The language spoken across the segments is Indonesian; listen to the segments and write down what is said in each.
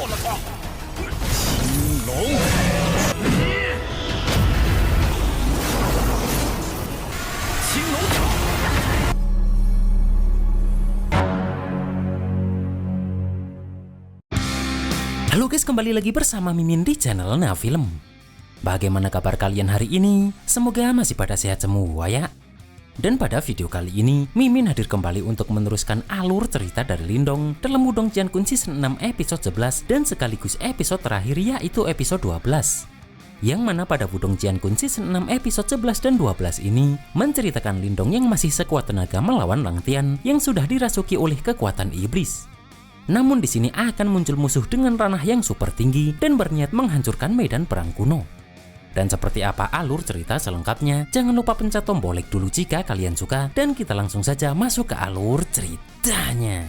了他！青龙，青龙塔。Halo guys, kembali lagi bersama Mimin di channel Nah Film. Bagaimana kabar kalian hari ini? Semoga masih pada sehat semua ya. Dan pada video kali ini, Mimin hadir kembali untuk meneruskan alur cerita dari Lindong dalam Wudong Jiankun Season 6 episode 11 dan sekaligus episode terakhir yaitu episode 12. Yang mana pada Wudong Jiankun Season 6 episode 11 dan 12 ini menceritakan Lindong yang masih sekuat tenaga melawan Lang Tian yang sudah dirasuki oleh kekuatan iblis. Namun di sini akan muncul musuh dengan ranah yang super tinggi dan berniat menghancurkan medan perang kuno. Dan seperti apa alur cerita selengkapnya, jangan lupa pencet tombol like dulu jika kalian suka, dan kita langsung saja masuk ke alur ceritanya.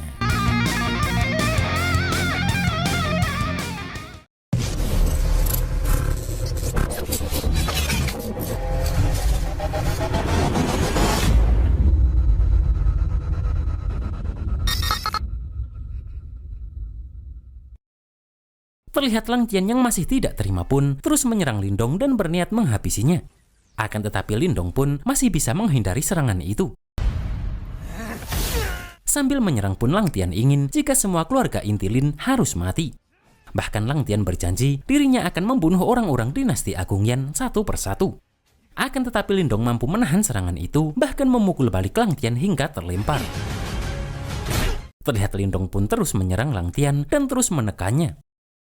Terlihat Lang Tian yang masih tidak terima pun terus menyerang Lindong dan berniat menghabisinya. Akan tetapi Lindong pun masih bisa menghindari serangan itu. Sambil menyerang pun Lang Tian ingin jika semua keluarga inti Lin harus mati. Bahkan Lang Tian berjanji dirinya akan membunuh orang-orang dinasti Agung Yan satu persatu. Akan tetapi Lindong mampu menahan serangan itu, bahkan memukul balik Lang Tian hingga terlempar. Terlihat Lindong pun terus menyerang Lang Tian dan terus menekannya.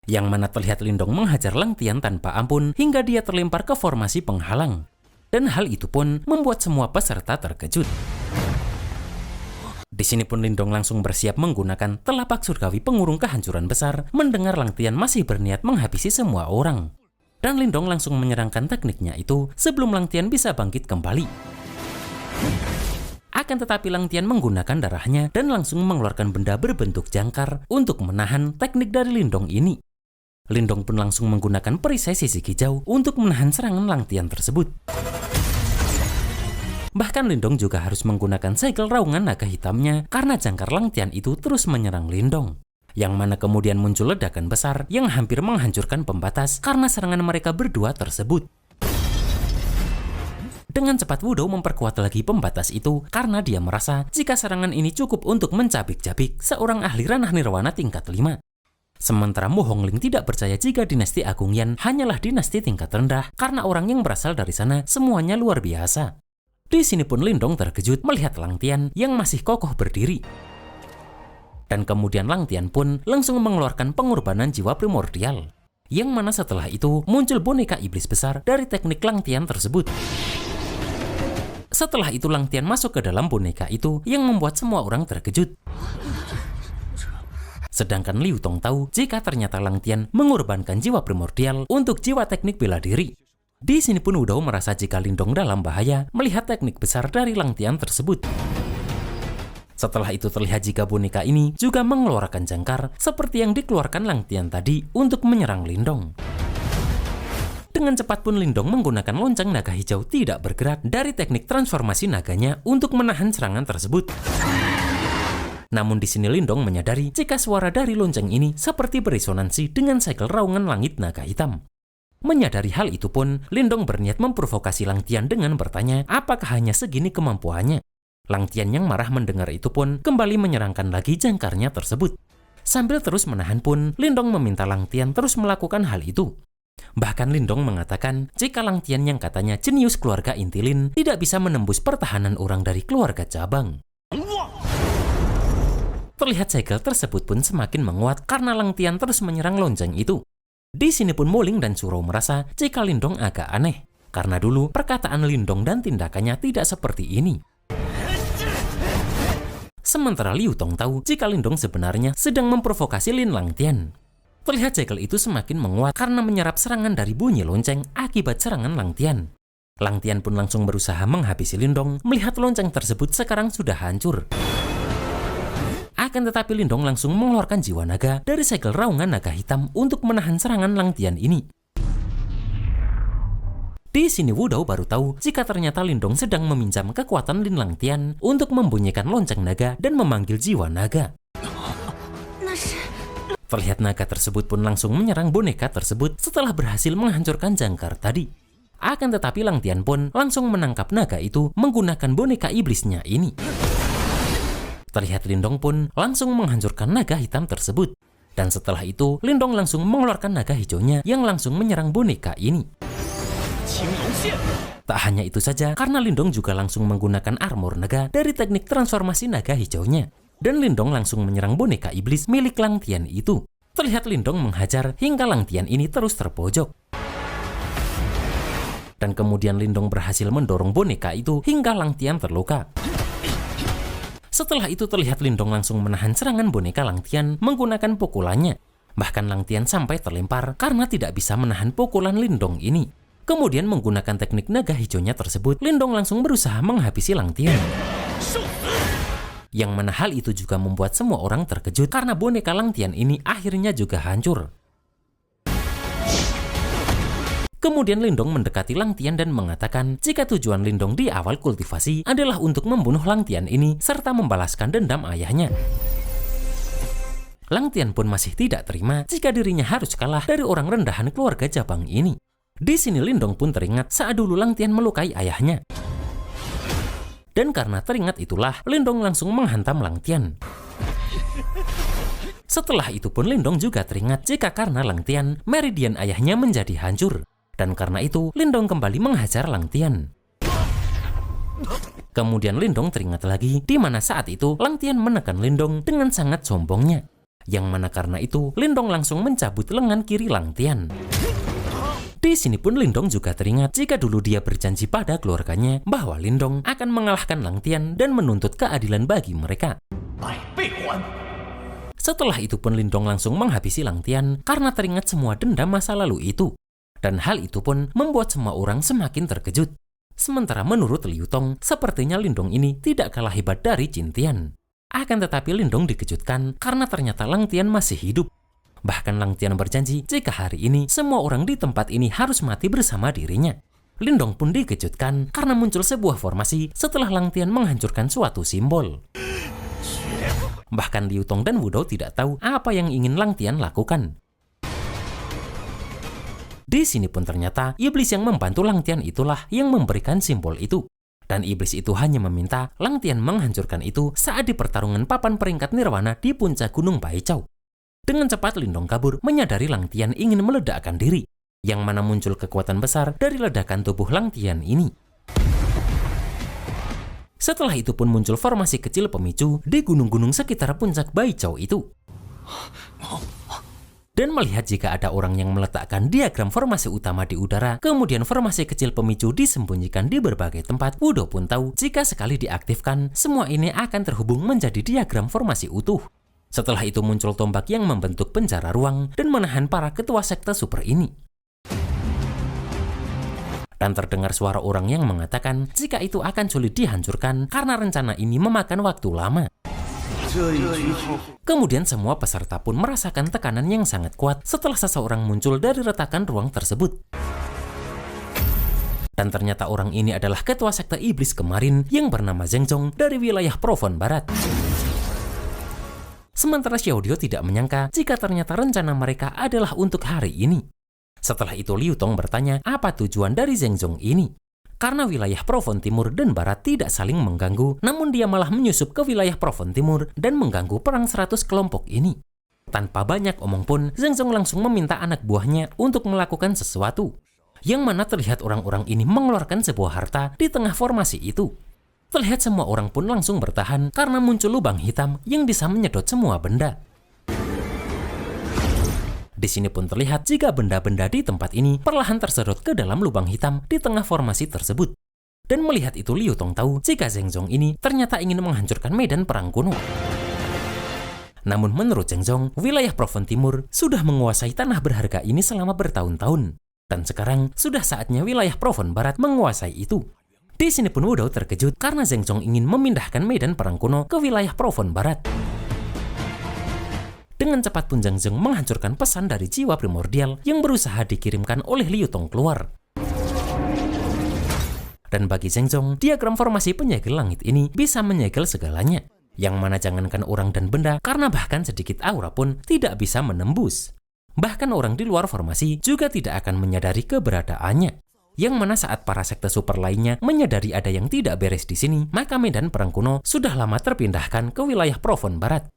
Yang mana terlihat Lindong menghajar Lang Tian tanpa ampun hingga dia terlempar ke formasi penghalang. Dan hal itu pun membuat semua peserta terkejut. Di sini pun Lindong langsung bersiap menggunakan telapak surgawi pengurung kehancuran besar mendengar Lang Tian masih berniat menghabisi semua orang. Dan Lindong langsung menyerangkan tekniknya itu sebelum Lang Tian bisa bangkit kembali. Akan tetapi Lang Tian menggunakan darahnya dan langsung mengeluarkan benda berbentuk jangkar untuk menahan teknik dari Lindong ini. Lindong pun langsung menggunakan perisai sisik hijau untuk menahan serangan Lang Tian tersebut. Bahkan Lindong juga harus menggunakan segel raungan naga hitamnya karena jangkar Lang Tian itu terus menyerang Lindong. Yang mana kemudian muncul ledakan besar yang hampir menghancurkan pembatas karena serangan mereka berdua tersebut. Dengan cepat Wudou memperkuat lagi pembatas itu karena dia merasa jika serangan ini cukup untuk mencabik-cabik seorang ahli ranah nirwana tingkat 5. Sementara Mu Hongling tidak percaya jika dinasti Agung Yan hanyalah dinasti tingkat rendah karena orang yang berasal dari sana semuanya luar biasa. Di sini pun Lindong terkejut melihat Lang Tian yang masih kokoh berdiri. Dan kemudian Lang Tian pun langsung mengeluarkan pengorbanan jiwa primordial. Yang mana setelah itu muncul boneka iblis besar dari teknik Lang Tian tersebut. Setelah itu Lang Tian masuk ke dalam boneka itu yang membuat semua orang terkejut. Sedangkan Liu Tong tahu jika ternyata Lang Tian mengorbankan jiwa primordial untuk jiwa teknik bela diri. Di sini pun Wudou merasa jika Lindong dalam bahaya melihat teknik besar dari Lang Tian tersebut. Setelah itu terlihat jika boneka ini juga mengeluarkan jangkar seperti yang dikeluarkan Lang Tian tadi untuk menyerang Lindong. Dengan cepat pun Lindong menggunakan lonceng naga hijau tidak bergerak dari teknik transformasi naganya untuk menahan serangan tersebut. Namun di sini Lindong menyadari jika suara dari lonceng ini seperti beresonansi dengan segel raungan langit naga hitam. Menyadari hal itu pun, Lindong berniat memprovokasi Lang Tian dengan bertanya apakah hanya segini kemampuannya. Lang Tian yang marah mendengar itu pun kembali menyerangkan lagi jangkarnya tersebut. Sambil terus menahan pun, Lindong meminta Lang Tian terus melakukan hal itu. Bahkan Lindong mengatakan jika Lang Tian yang katanya jenius keluarga inti Lin tidak bisa menembus pertahanan orang dari keluarga cabang. Terlihat segel tersebut pun semakin menguat karena Lang Tian terus menyerang lonceng itu. Di sini pun Moling dan Suro merasa jika Lindong agak aneh, karena dulu perkataan Lindong dan tindakannya tidak seperti ini. Sementara Liu Tong tahu jika Lindong sebenarnya sedang memprovokasi Lin Lang Tian. Terlihat segel itu semakin menguat karena menyerap serangan dari bunyi lonceng akibat serangan Lang Tian. Lang Tian pun langsung berusaha menghabisi Lindong melihat lonceng tersebut sekarang sudah hancur. Akan tetapi Lindong langsung mengeluarkan jiwa naga dari segel raungan naga hitam untuk menahan serangan Lang Tian ini. Di sini Wudou baru tahu jika ternyata Lindong sedang meminjam kekuatan Lin Lang Tian untuk membunyikan lonceng naga dan memanggil jiwa naga. Terlihat naga tersebut pun langsung menyerang boneka tersebut setelah berhasil menghancurkan jangkar tadi. Akan tetapi Lang Tian pun langsung menangkap naga itu menggunakan boneka iblisnya ini. Terlihat Lindong pun langsung menghancurkan naga hitam tersebut. Dan setelah itu, Lindong langsung mengeluarkan naga hijaunya yang langsung menyerang boneka ini. Tak hanya itu saja, karena Lindong juga langsung menggunakan armor naga dari teknik transformasi naga hijaunya. Dan Lindong langsung menyerang boneka iblis milik Lang Tian itu. Terlihat Lindong menghajar hingga Lang Tian ini terus terpojok. Dan kemudian Lindong berhasil mendorong boneka itu hingga Lang Tian terluka. Setelah itu terlihat Lindong langsung menahan serangan boneka Lang Tian menggunakan pukulannya. Bahkan Lang Tian sampai terlempar karena tidak bisa menahan pukulan Lindong ini. Kemudian menggunakan teknik naga hijaunya tersebut, Lindong langsung berusaha menghabisi Lang Tian. Yang mana hal itu juga membuat semua orang terkejut karena boneka Lang Tian ini akhirnya juga hancur. Kemudian Lindong mendekati Lang Tian dan mengatakan jika tujuan Lindong di awal kultivasi adalah untuk membunuh Lang Tian ini serta membalaskan dendam ayahnya. Lang Tian pun masih tidak terima jika dirinya harus kalah dari orang rendahan keluarga Jabang ini. Di sini Lindong pun teringat saat dulu Lang Tian melukai ayahnya. Dan karena teringat itulah, Lindong langsung menghantam Lang Tian. Setelah itu pun Lindong juga teringat jika karena Lang Tian, meridian ayahnya menjadi hancur. Dan karena itu, Lindong kembali menghajar Lang Tian. Kemudian Lindong teringat lagi di mana saat itu Lang Tian menekan Lindong dengan sangat sombongnya. Yang mana karena itu, Lindong langsung mencabut lengan kiri Lang Tian. Di sini pun Lindong juga teringat jika dulu dia berjanji pada keluarganya bahwa Lindong akan mengalahkan Lang Tian dan menuntut keadilan bagi mereka. Setelah itu pun Lindong langsung menghabisi Lang Tian karena teringat semua dendam masa lalu itu. Dan hal itu pun membuat semua orang semakin terkejut. Sementara menurut Liu Tong, sepertinya Lindong ini tidak kalah hebat dari Jin Tian. Akan tetapi Lindong dikejutkan karena ternyata Lang Tian masih hidup. Bahkan Lang Tian berjanji jika hari ini semua orang di tempat ini harus mati bersama dirinya. Lindong pun dikejutkan karena muncul sebuah formasi setelah Lang Tian menghancurkan suatu simbol. Bahkan Liu Tong dan Wu Dao tidak tahu apa yang ingin Lang Tian lakukan. Di sini pun ternyata iblis yang membantu Lang Tian itulah yang memberikan simbol itu. Dan iblis itu hanya meminta Lang Tian menghancurkan itu saat di pertarungan papan peringkat nirwana di puncak Gunung Baichao. Dengan cepat Lindong kabur menyadari Lang Tian ingin meledakkan diri, yang mana muncul kekuatan besar dari ledakan tubuh Lang Tian ini. Setelah itu pun muncul formasi kecil pemicu di gunung-gunung sekitar puncak Baichao itu. Dan melihat jika ada orang yang meletakkan diagram formasi utama di udara, kemudian formasi kecil pemicu disembunyikan di berbagai tempat, Wu Dao pun tahu jika sekali diaktifkan, semua ini akan terhubung menjadi diagram formasi utuh. Setelah itu muncul tombak yang membentuk penjara ruang dan menahan para ketua sekte super ini. Dan terdengar suara orang yang mengatakan jika itu akan sulit dihancurkan karena rencana ini memakan waktu lama. Kemudian semua peserta pun merasakan tekanan yang sangat kuat setelah seseorang muncul dari retakan ruang tersebut. Dan ternyata orang ini adalah ketua sekte iblis kemarin yang bernama Zheng Zhong dari wilayah Provon Barat. Sementara Xiao Dio tidak menyangka jika ternyata rencana mereka adalah untuk hari ini. Setelah itu Liu Tong bertanya apa tujuan dari Zheng Zhong ini. Karena wilayah Provon Timur dan Barat tidak saling mengganggu, namun dia malah menyusup ke wilayah Provon Timur dan mengganggu perang 100 kelompok ini. Tanpa banyak omong pun, Zheng Zhong langsung meminta anak buahnya untuk melakukan sesuatu. Yang mana terlihat orang-orang ini mengeluarkan sebuah harta di tengah formasi itu. Terlihat semua orang pun langsung bertahan karena muncul lubang hitam yang bisa menyedot semua benda. Di sini pun terlihat jika benda-benda di tempat ini perlahan tersedot ke dalam lubang hitam di tengah formasi tersebut. Dan melihat itu Liu Tong tahu jika Zheng Zhong ini ternyata ingin menghancurkan medan perang kuno. Namun menurut Zheng Zhong, wilayah Provon Timur sudah menguasai tanah berharga ini selama bertahun-tahun. Dan sekarang sudah saatnya wilayah Provon Barat menguasai itu. Di sini pun Wu Dao terkejut karena Zheng Zhong ingin memindahkan medan perang kuno ke wilayah Provon Barat. Dengan cepat pun Zheng Zhong menghancurkan pesan dari jiwa primordial yang berusaha dikirimkan oleh Liu Tong keluar. Dan bagi Zheng Zhong, diagram formasi penyegel langit ini bisa menyegel segalanya. yang mana jangankan orang dan benda, karena bahkan sedikit aura pun tidak bisa menembus. Bahkan orang di luar formasi juga tidak akan menyadari keberadaannya. Yang mana saat para sekte super lainnya menyadari ada yang tidak beres di sini, maka medan perang kuno sudah lama terpindahkan ke wilayah Provon Barat.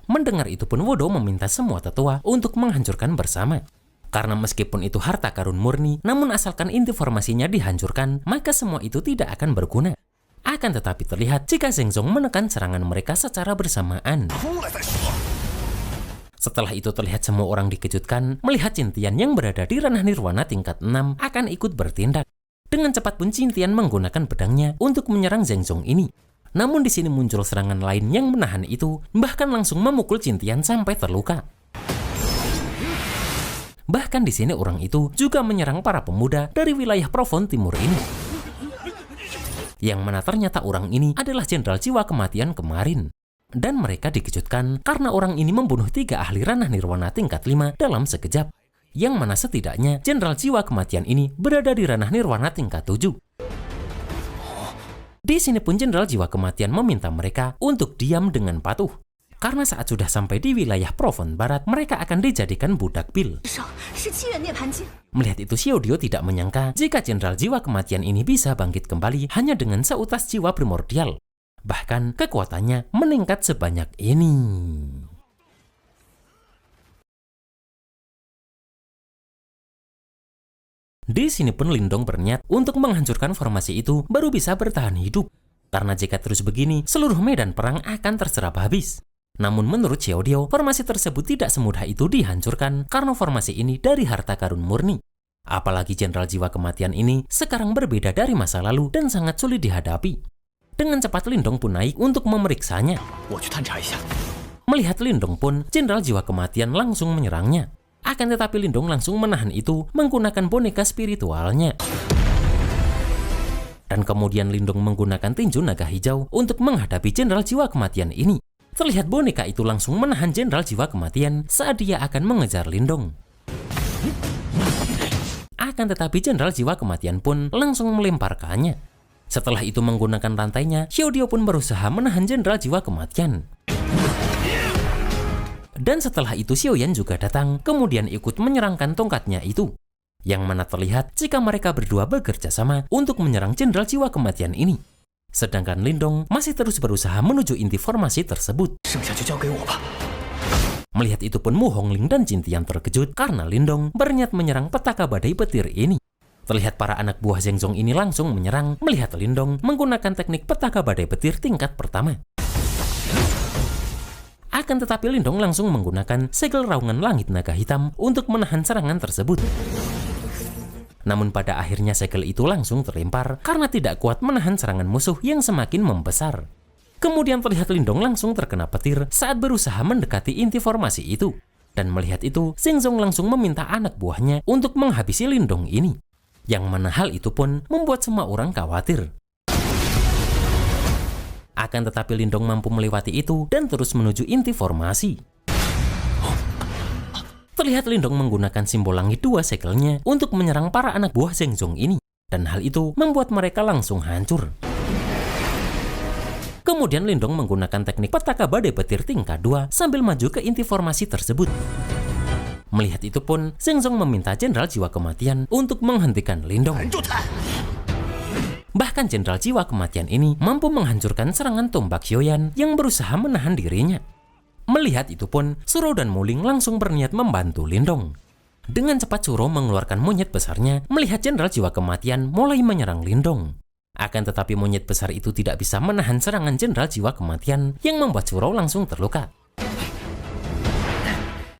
Mendengar itu pun Wodo meminta semua tetua untuk menghancurkan bersama. Karena meskipun itu harta karun murni, namun asalkan inti formasinya dihancurkan, maka semua itu tidak akan berguna. Akan tetapi terlihat jika Zheng Zong menekan serangan mereka secara bersamaan. Setelah itu terlihat semua orang dikejutkan melihat Cintian yang berada di ranah nirwana tingkat 6 akan ikut bertindak. Dengan cepat pun Cintian menggunakan pedangnya untuk menyerang Zheng Zong ini. Namun di sini muncul serangan lain yang menahan itu, bahkan langsung memukul Cintian sampai terluka. Bahkan di sini orang itu juga menyerang para pemuda dari wilayah Provon Timur ini. Yang mana ternyata orang ini adalah jenderal jiwa kematian kemarin. Dan mereka dikejutkan karena orang ini membunuh 3 ahli ranah nirwana tingkat 5 dalam sekejap. Yang mana setidaknya jenderal jiwa kematian ini berada di ranah nirwana tingkat 7. Di sini pun jenderal jiwa kematian meminta mereka untuk diam dengan patuh. Karena saat sudah sampai di wilayah Provon Barat, mereka akan dijadikan budak pil. Melihat itu, Xiao tidak menyangka jika jenderal jiwa kematian ini bisa bangkit kembali hanya dengan seutas jiwa primordial. Bahkan kekuatannya meningkat sebanyak ini. Di sini pun Lindong berniat untuk menghancurkan formasi itu baru bisa bertahan hidup. Karena jika terus begini, seluruh medan perang akan terserap habis. Namun menurut Xiao Dio, formasi tersebut tidak semudah itu dihancurkan karena formasi ini dari harta karun murni. Apalagi jenderal jiwa kematian ini sekarang berbeda dari masa lalu dan sangat sulit dihadapi. Dengan cepat Lindong pun naik untuk memeriksanya. Melihat Lindong pun, jenderal jiwa kematian langsung menyerangnya. Akan tetapi Lindong langsung menahan itu menggunakan boneka spiritualnya. Dan kemudian Lindong menggunakan tinju naga hijau untuk menghadapi jenderal jiwa kematian ini. Terlihat boneka itu langsung menahan jenderal jiwa kematian saat dia akan mengejar Lindong. Akan tetapi jenderal jiwa kematian pun langsung melemparkannya. Setelah itu menggunakan rantainya, Xiao Dio pun berusaha menahan jenderal jiwa kematian. Dan setelah itu Xiao Yan juga datang, kemudian ikut menyerangkan tongkatnya itu. Yang mana terlihat jika mereka berdua bekerja sama untuk menyerang jenderal jiwa kematian ini. Sedangkan Lindong masih terus berusaha menuju inti formasi tersebut. Melihat itu pun Mu Hongling dan Cintian terkejut karena Lindong berniat menyerang petaka badai petir ini. Terlihat para anak buah Zheng Zong ini langsung menyerang melihat Lindong menggunakan teknik petaka badai petir tingkat pertama. Akan tetapi Lindong langsung menggunakan segel raungan langit naga hitam untuk menahan serangan tersebut. Namun pada akhirnya segel itu langsung terlempar karena tidak kuat menahan serangan musuh yang semakin membesar. Kemudian terlihat Lindong langsung terkena petir saat berusaha mendekati inti formasi itu. Dan melihat itu, Zheng Zong langsung meminta anak buahnya untuk menghabisi Lindong ini. Yang mana hal itu pun membuat semua orang khawatir. Akan tetapi Lindong mampu melewati itu dan terus menuju inti formasi. Terlihat Lindong menggunakan simbol langit 2 segelnya untuk menyerang para anak buah Zheng Zong ini. Dan hal itu membuat mereka langsung hancur. Kemudian Lindong menggunakan teknik petaka badai petir tingkat 2 sambil maju ke inti formasi tersebut. Melihat itu pun, Zheng Zong meminta jenderal jiwa kematian untuk menghentikan Lindong. Bahkan jenderal jiwa kematian ini mampu menghancurkan serangan tombak Xiaoyan yang berusaha menahan dirinya. Melihat itu pun, Suro dan Muling langsung berniat membantu Lindong. Dengan cepat Suro mengeluarkan monyet besarnya melihat jenderal jiwa kematian mulai menyerang Lindong. Akan tetapi monyet besar itu tidak bisa menahan serangan jenderal jiwa kematian yang membuat Suro langsung terluka.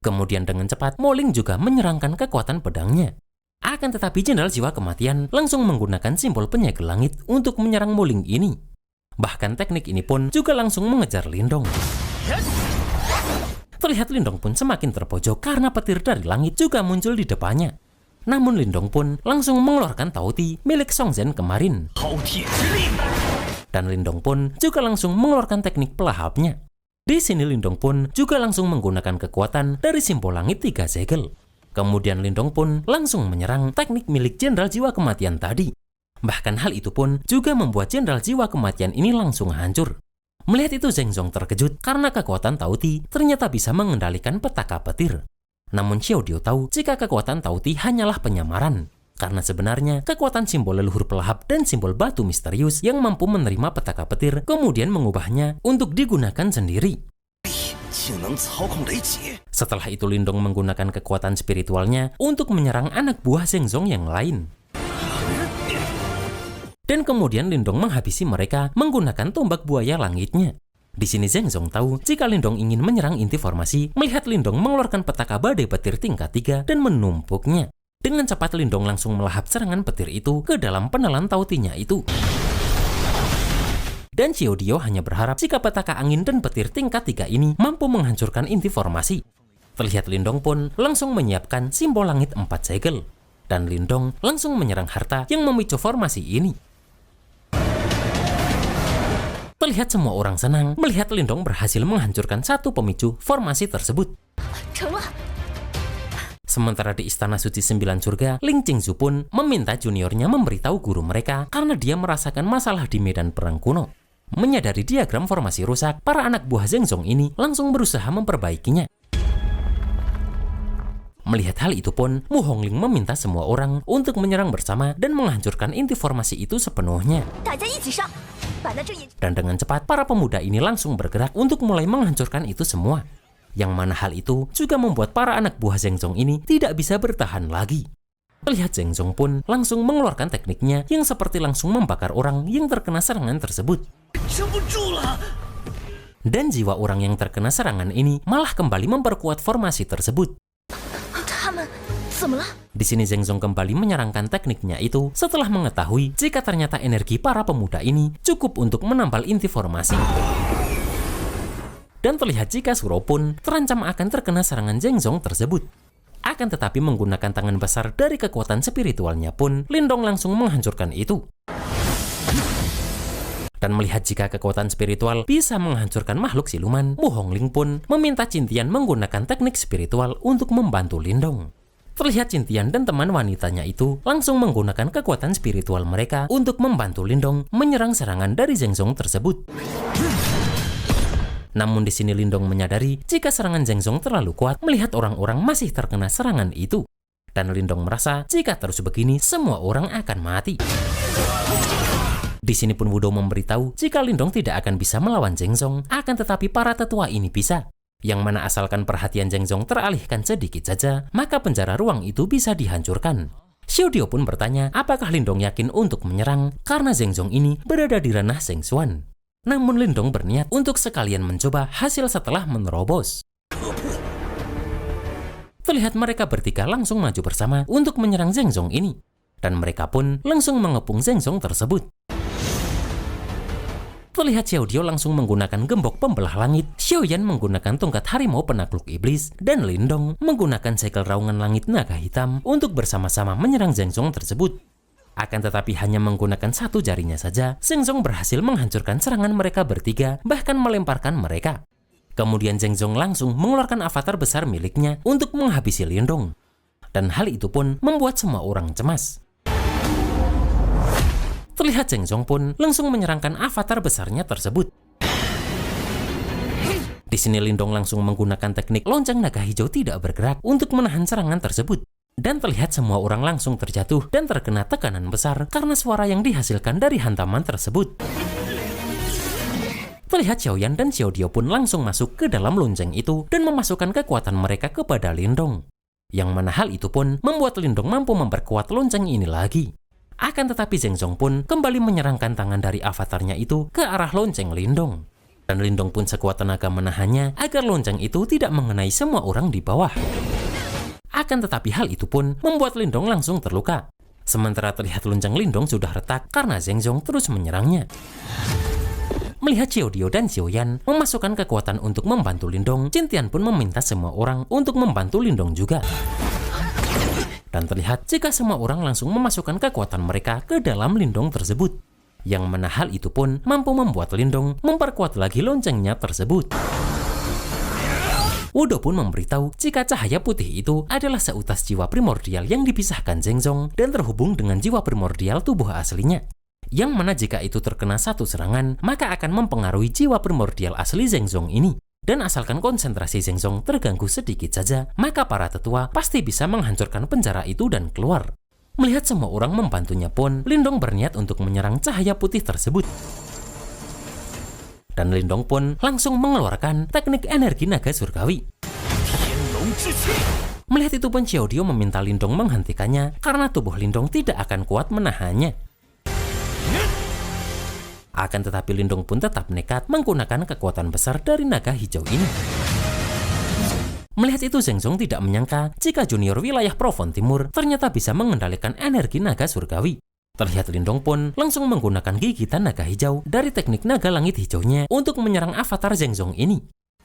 Kemudian dengan cepat, Muling juga menyerangkan kekuatan pedangnya. Akan tetapi jenderal jiwa kematian langsung menggunakan simbol penyegel langit untuk menyerang Muling ini. Bahkan teknik ini pun juga langsung mengejar Lindong. Terlihat Lindong pun semakin terpojok karena petir dari langit juga muncul di depannya. Namun Lindong pun langsung mengeluarkan Tauti milik Song Zhen kemarin. Dan Lindong pun juga langsung mengeluarkan teknik pelahapnya. Di sini Lindong pun juga langsung menggunakan kekuatan dari simbol langit 3 segel. Kemudian Lindong pun langsung menyerang teknik milik jenderal jiwa kematian tadi. Bahkan hal itu pun juga membuat Jenderal Jiwa Kematian ini langsung hancur. Melihat itu Zheng Zong terkejut karena kekuatan Tauti ternyata bisa mengendalikan petaka petir. Namun Xiao Dio tahu jika kekuatan Tauti hanyalah penyamaran. Karena sebenarnya kekuatan simbol leluhur pelahap dan simbol batu misterius yang mampu menerima petaka petir kemudian mengubahnya untuk digunakan sendiri. Setelah itu Lindong menggunakan kekuatan spiritualnya untuk menyerang anak buah Zheng Zong yang lain. Dan kemudian Lindong menghabisi mereka menggunakan tombak buaya langitnya. Di sini Zheng Zong tahu jika Lindong ingin menyerang inti formasi, melihat Lindong mengeluarkan petaka badai petir tingkat 3 dan menumpuknya. Dengan cepat Lindong langsung melahap serangan petir itu ke dalam penelan Tautinya itu. Dan Xiao Dio hanya berharap jika petaka angin dan petir tingkat 3 ini mampu menghancurkan inti formasi. Terlihat Lindong pun langsung menyiapkan simbol langit 4 segel. Dan Lindong langsung menyerang harta yang memicu formasi ini. Terlihat semua orang senang melihat Lindong berhasil menghancurkan satu pemicu formasi tersebut. Sementara di Istana Suci 9 Surga, Ling Qingzu pun meminta juniornya memberitahu guru mereka karena dia merasakan masalah di medan perang kuno. Menyadari diagram formasi rusak, para anak buah Zheng Zong ini langsung berusaha memperbaikinya. Melihat hal itu pun, Mu Hongling meminta semua orang untuk menyerang bersama dan menghancurkan inti formasi itu sepenuhnya. Dan dengan cepat, para pemuda ini langsung bergerak untuk mulai menghancurkan itu semua. Yang mana hal itu juga membuat para anak buah Zheng Zong ini tidak bisa bertahan lagi. Terlihat Zheng Zong pun langsung mengeluarkan tekniknya yang seperti langsung membakar orang yang terkena serangan tersebut. Dan jiwa orang yang terkena serangan ini malah kembali memperkuat formasi tersebut. Di sini Zheng Zong kembali menyerangkan tekniknya itu setelah mengetahui jika ternyata energi para pemuda ini cukup untuk menambal inti formasi. Dan terlihat jika Suro pun terancam akan terkena serangan Zheng Zong tersebut. Akan tetapi menggunakan tangan besar dari kekuatan spiritualnya pun, Lindong langsung menghancurkan itu. Dan melihat jika kekuatan spiritual bisa menghancurkan makhluk siluman, Mu Hongling pun meminta Cintian menggunakan teknik spiritual untuk membantu Lindong. Terlihat Cintian dan teman wanitanya itu langsung menggunakan kekuatan spiritual mereka untuk membantu Lindong menyerang serangan dari Zheng Zong tersebut. Namun di sini Lindong menyadari jika serangan Zheng Zong terlalu kuat melihat orang-orang masih terkena serangan itu. Dan Lindong merasa jika terus begini semua orang akan mati. Di sini pun Wudou memberitahu jika Lindong tidak akan bisa melawan Zheng Zong, akan tetapi para tetua ini bisa. Yang mana asalkan perhatian Zheng Zong teralihkan sedikit saja, maka penjara ruang itu bisa dihancurkan. Xiao Dio pun bertanya apakah Lindong yakin untuk menyerang karena Zheng Zong ini berada di ranah Zheng Xuan. Namun Lindong berniat untuk sekalian mencoba hasil setelah menerobos. Terlihat mereka bertiga langsung maju bersama untuk menyerang Zheng Zong ini. Dan mereka pun langsung mengepung Zheng Zong tersebut. Terlihat Xiao Dio langsung menggunakan gembok pembelah langit, Xiao Yan menggunakan tongkat harimau penakluk iblis, dan Lindong menggunakan segel raungan langit naga hitam untuk bersama-sama menyerang Zheng Zong tersebut. Akan tetapi hanya menggunakan satu jarinya saja, Zheng Zong berhasil menghancurkan serangan mereka bertiga, bahkan melemparkan mereka. Kemudian Zheng Zong langsung mengeluarkan avatar besar miliknya untuk menghabisi Lindong. Dan hal itu pun membuat semua orang cemas. Terlihat Zheng Zong pun langsung menyerangkan avatar besarnya tersebut. Di sini Lindong langsung menggunakan teknik lonceng naga hijau tidak bergerak untuk menahan serangan tersebut. Dan terlihat semua orang langsung terjatuh dan terkena tekanan besar karena suara yang dihasilkan dari hantaman tersebut. Terlihat Xiao Yan dan Xiao Dio pun langsung masuk ke dalam lonceng itu dan memasukkan kekuatan mereka kepada Lindong. Yang mana hal itu pun membuat Lindong mampu memperkuat lonceng ini lagi. Akan tetapi Zheng Zong pun kembali menyerangkan tangan dari avatarnya itu ke arah lonceng Lindong. Dan Lindong pun sekuat tenaga menahannya agar lonceng itu tidak mengenai semua orang di bawah. Akan tetapi hal itu pun membuat Lindong langsung terluka. Sementara terlihat lonceng Lindong sudah retak karena Zheng Zong terus menyerangnya. Melihat Xiao Dio dan Xiao Yan memasukkan kekuatan untuk membantu Lindong, Cintian pun meminta semua orang untuk membantu Lindong juga. Dan terlihat jika semua orang langsung memasukkan kekuatan mereka ke dalam Lindong tersebut. Yang mana hal itu pun mampu membuat Lindong memperkuat lagi loncengnya tersebut. Wudou pun memberitahu jika cahaya putih itu adalah seutas jiwa primordial yang dipisahkan Zhengzong dan terhubung dengan jiwa primordial tubuh aslinya. Yang mana jika itu terkena satu serangan, maka akan mempengaruhi jiwa primordial asli Zhengzong ini. Dan asalkan konsentrasi Zhengzong terganggu sedikit saja, maka para tetua pasti bisa menghancurkan penjara itu dan keluar. Melihat semua orang membantunya pun, Lindong berniat untuk menyerang cahaya putih tersebut. Dan Lindong pun langsung mengeluarkan teknik energi naga surgawi. Melihat itu pun Xiaodio meminta Lindong menghentikannya karena tubuh Lindong tidak akan kuat menahannya. Akan tetapi Lindong pun tetap nekat menggunakan kekuatan besar dari naga hijau ini. Melihat itu Zhengzong tidak menyangka jika junior wilayah Provon Timur ternyata bisa mengendalikan energi naga surgawi. Terlihat Lindong pun langsung menggunakan gigitan naga hijau dari teknik naga langit hijaunya untuk menyerang avatar Zhengzong ini.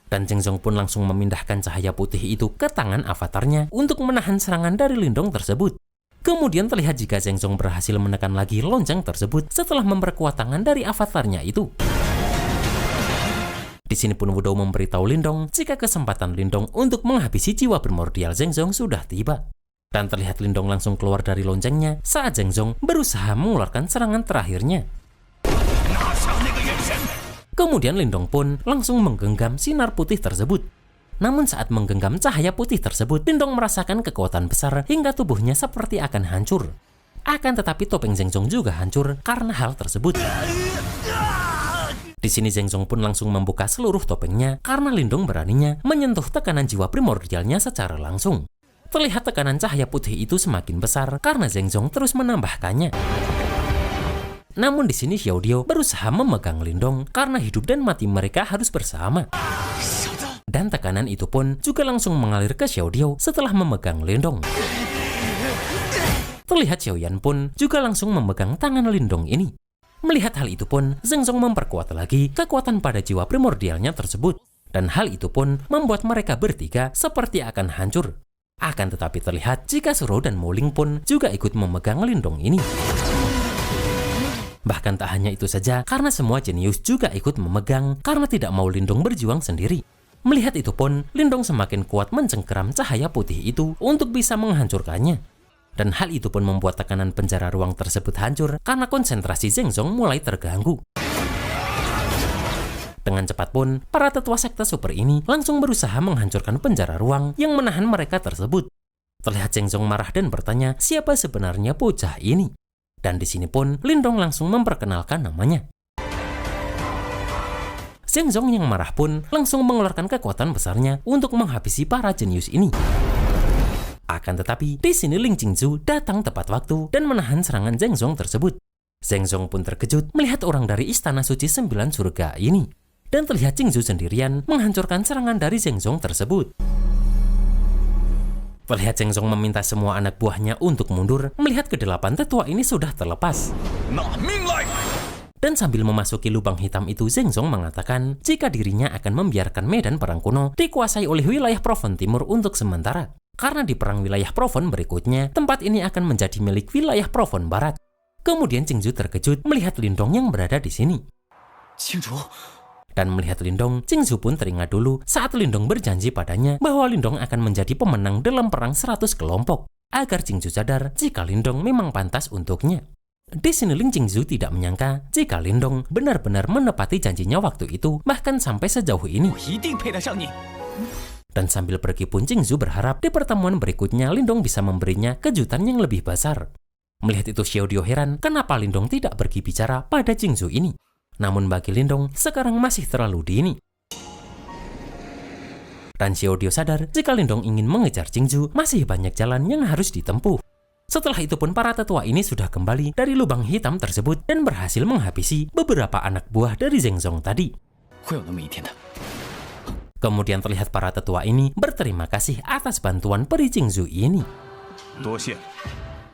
Dan Zhengzong pun langsung memindahkan cahaya putih itu ke tangan avatarnya untuk menahan serangan dari Lindong tersebut. Kemudian terlihat jika Zhengzong berhasil menekan lagi lonceng tersebut setelah memperkuat tangan dari avatarnya itu. Di sini pun Wudou memberitahu Lindong jika kesempatan Lindong untuk menghabisi jiwa primordial Zhengzong sudah tiba. Dan terlihat Lindong langsung keluar dari loncengnya saat Zhengzong berusaha mengeluarkan serangan terakhirnya. Kemudian Lindong pun langsung menggenggam sinar putih tersebut. Namun saat menggenggam cahaya putih tersebut, Lindong merasakan kekuatan besar hingga tubuhnya seperti akan hancur. Akan tetapi topeng Zhengzong juga hancur karena hal tersebut. Di sini Zhengzong pun langsung membuka seluruh topengnya karena Lindong beraninya menyentuh tekanan jiwa primordialnya secara langsung. Terlihat tekanan cahaya putih itu semakin besar karena Zhengzong terus menambahkannya. Namun di sini Xiaodio berusaha memegang Lindong karena hidup dan mati mereka harus bersama. Dan tekanan itu pun juga langsung mengalir ke Xiaodio setelah memegang Lindong. Terlihat Xiaoyan pun juga langsung memegang tangan Lindong ini. Melihat hal itu pun, Zhengzong memperkuat lagi kekuatan pada jiwa primordialnya tersebut. Dan hal itu pun membuat mereka bertiga seperti akan hancur. Akan tetapi terlihat jika Suro dan Muling pun juga ikut memegang Lindong ini. Bahkan tak hanya itu saja, karena semua jenius juga ikut memegang karena tidak mau Lindong berjuang sendiri. Melihat itu pun, Lindong semakin kuat mencengkeram cahaya putih itu untuk bisa menghancurkannya. Dan hal itu pun membuat tekanan penjara ruang tersebut hancur karena konsentrasi Zhengzong mulai terganggu. Dengan cepat pun, para tetua sekte super ini langsung berusaha menghancurkan penjara ruang yang menahan mereka tersebut. Terlihat Zhengzong marah dan bertanya siapa sebenarnya bocah ini. Dan di sini pun Lindong langsung memperkenalkan namanya. Zhengzong yang marah pun langsung mengeluarkan kekuatan besarnya untuk menghabisi para jenius ini. Akan tetapi, di sini Ling Qingzu datang tepat waktu dan menahan serangan Zhengzong tersebut. Zhengzong pun terkejut melihat orang dari Istana Suci 9 Surga ini. Dan terlihat Qingzu sendirian menghancurkan serangan dari Zhengzong tersebut. Terlihat Zhengzong meminta semua anak buahnya untuk mundur melihat kedelapan tetua ini sudah terlepas. Dan sambil memasuki lubang hitam itu, Zhengzong mengatakan jika dirinya akan membiarkan medan perang kuno dikuasai oleh wilayah Provon Timur untuk sementara. Karena di perang wilayah Provon berikutnya, tempat ini akan menjadi milik wilayah Provon Barat. Kemudian Qingzu terkejut melihat Lindong yang berada di sini. Dan melihat Lindong, Qingzu pun teringat dulu saat Lindong berjanji padanya bahwa Lindong akan menjadi pemenang dalam perang 100 kelompok. Agar Qingzu sadar jika Lindong memang pantas untuknya. Di sini Ling Qingzu tidak menyangka jika Lindong benar-benar menepati janjinya waktu itu, bahkan sampai sejauh ini. Dan sambil pergi pun Qingzu berharap di pertemuan berikutnya Lindong bisa memberinya kejutan yang lebih besar. Melihat itu Xiaodio heran kenapa Lindong tidak pergi bicara pada Qingzu ini. Namun bagi Lindong sekarang masih terlalu dini. Dan Xiaodio sadar jika Lindong ingin mengejar Qingzu masih banyak jalan yang harus ditempuh. Setelah itu pun para tetua ini sudah kembali dari lubang hitam tersebut dan berhasil menghabisi beberapa anak buah dari Zhengzong tadi. Kemudian terlihat para tetua ini berterima kasih atas bantuan peri Qingzu ini.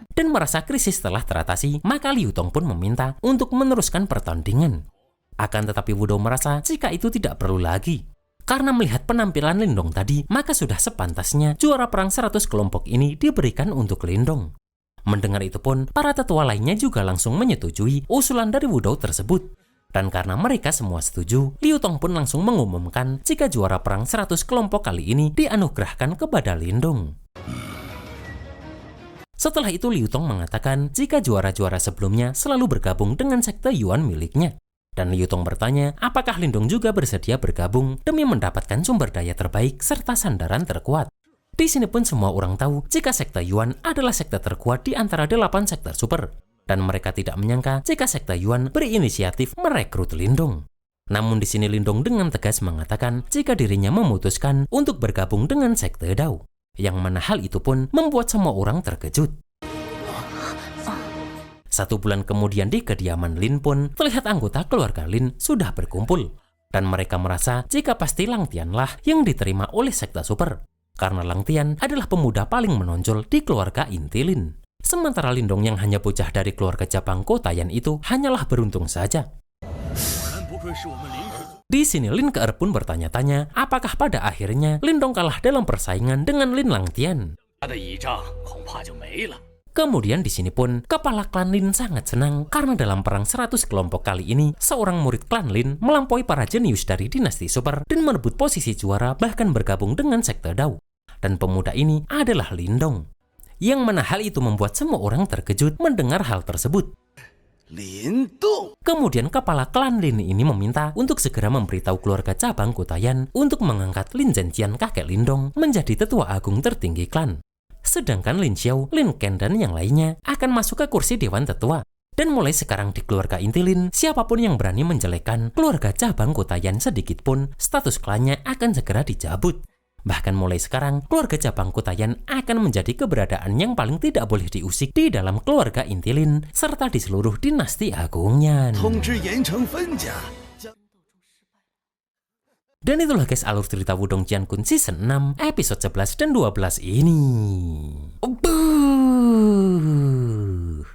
Dan merasa krisis telah teratasi, maka Liu Tong pun meminta untuk meneruskan pertandingan. Akan tetapi Wudou merasa jika itu tidak perlu lagi. Karena melihat penampilan Lindong tadi, maka sudah sepantasnya juara perang 100 kelompok ini diberikan untuk Lindong. Mendengar itu pun, para tetua lainnya juga langsung menyetujui usulan dari Wudou tersebut. Dan karena mereka semua setuju, Liu Tong pun langsung mengumumkan jika juara perang 100 kelompok kali ini dianugerahkan kepada Lindong. Setelah itu Liu Tong mengatakan jika juara-juara sebelumnya selalu bergabung dengan sekte Yuan miliknya. Dan Liu Tong bertanya apakah Lindong juga bersedia bergabung demi mendapatkan sumber daya terbaik serta sandaran terkuat. Di sini pun semua orang tahu jika sekte Yuan adalah sekte terkuat di antara 8 sekte super. Dan mereka tidak menyangka jika sekte Yuan berinisiatif merekrut Lindong. Namun di sini Lindong dengan tegas mengatakan jika dirinya memutuskan untuk bergabung dengan sekte Dao. Yang mana hal itu pun membuat semua orang terkejut. 1 bulan kemudian di kediaman Lin pun terlihat anggota keluarga Lin sudah berkumpul. Dan mereka merasa jika pasti Lang Tianlah yang diterima oleh sekte super. Karena Lang Tian adalah pemuda paling menonjol di keluarga inti Lin. Sementara Lindong yang hanya bocah dari keluarga cabang Kotayan itu hanyalah beruntung saja. Di sini Lin Keer pun bertanya-tanya apakah pada akhirnya Lindong kalah dalam persaingan dengan Lin Lang Tian. Kemudian di sini pun kepala klan Lin sangat senang karena dalam perang 100 kelompok kali ini seorang murid klan Lin melampaui para jenius dari dinasti super dan merebut posisi juara bahkan bergabung dengan sekte Dao. Dan pemuda ini adalah Lindong. Yang mana hal itu membuat semua orang terkejut mendengar hal tersebut. Lindong. Kemudian kepala klan Lin ini meminta untuk segera memberitahu keluarga cabang Kotayan untuk mengangkat Lin Zhenjian kakek Lindong menjadi tetua agung tertinggi klan. Sedangkan Lin Xiao, Lin Ken dan yang lainnya akan masuk ke kursi dewan tetua. Dan mulai sekarang di keluarga inti Lin, siapapun yang berani menjelekkan keluarga cabang Kotayan sedikit pun, status klannya akan segera dicabut. Bahkan mulai sekarang, keluarga cabang Kotayan akan menjadi keberadaan yang paling tidak boleh diusik di dalam keluarga inti Lin, serta di seluruh dinasti agungnya. Dan itulah guys alur cerita Wudong Qiankun Season 6, episode 11 dan 12 ini.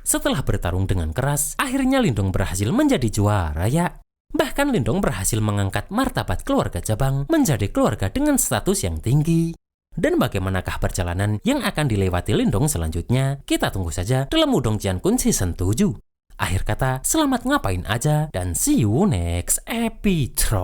Setelah bertarung dengan keras, akhirnya Lindong berhasil menjadi juara ya. Bahkan Lindong berhasil mengangkat martabat keluarga cabang menjadi keluarga dengan status yang tinggi. Dan bagaimanakah perjalanan yang akan dilewati Lindong selanjutnya? Kita tunggu saja dalam Wudong Qiankun Season 7. Akhir kata, selamat ngapain aja dan see you next episode.